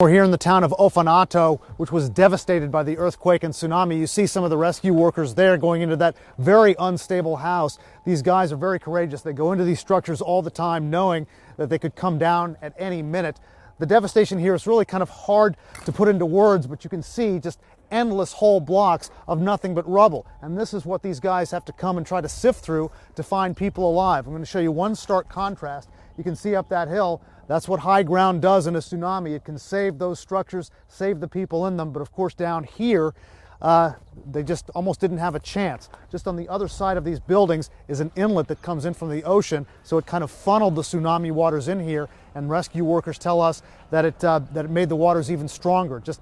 We're here in the town of Orfanato, which was devastated by the earthquake and tsunami. You see some of the rescue workers there going into that very unstable house. These guys are very courageous. They go into these structures all the time knowing that they could come down at any minute. The devastation here is really kind of hard to put into words, but you can see just endless whole blocks of nothing but rubble. And this is what these guys have to come and try to sift through to find people alive. I'm going to show you one stark contrast. You can see up that hill. That's what high ground does in a tsunami. It can save those structures, save the people in them. But of course down here, they just almost didn't have a chance. Just on the other side of these buildings is an inlet that comes in from the ocean, so it kind of funneled the tsunami waters in here, and rescue workers tell us that it made the waters even stronger. Just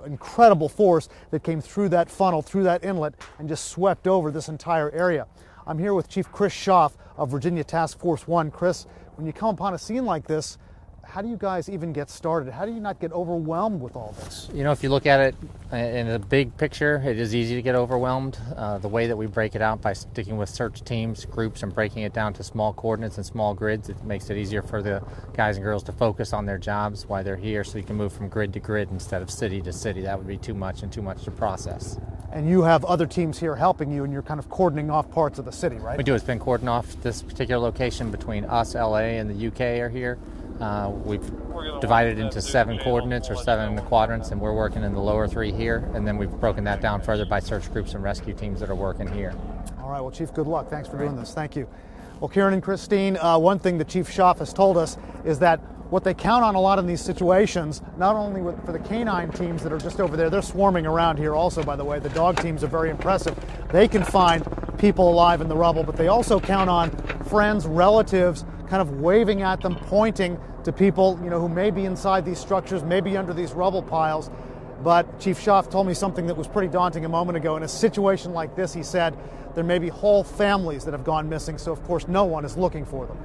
incredible force that came through that funnel, through that inlet, and just swept over this entire area. I'm here with Chief Chris Schaff of Virginia Task Force 1. Chris, when you come upon a scene like this, how do you guys even get started? How do you not get overwhelmed with all this? You know, if you look at it in the big picture, it is easy to get overwhelmed. The way that we break it out by sticking with search teams, groups, and breaking it down to small coordinates and small grids, it makes it easier for the guys and girls to focus on their jobs while they're here, so you can move from grid to grid instead of city to city. That would be too much and too much to process. And you have other teams here helping you, and you're kind of cordoning off parts of the city, right? We do. It's been cordoned off. This particular location between us, LA, and the UK are here. We've divided into 7 coordinates or 7 quadrants, and we're working in the lower 3 here, and then we've broken that down further by search groups and rescue teams that are working here. All right, well, Chief, good luck. Thanks for doing this. Thank you. Well, Kieran and Christine, one thing that Chief Schaff has told us is that what they count on a lot in these situations, not only for the canine teams that are just over there, they're swarming around here also, by the way. The dog teams are very impressive. They can find people alive in the rubble, but they also count on friends, relatives, kind of waving at them, pointing to people, who may be inside these structures, maybe under these rubble piles. But Chief Schaff told me something that was pretty daunting a moment ago. In a situation like this, he said, there may be whole families that have gone missing, so of course no one is looking for them.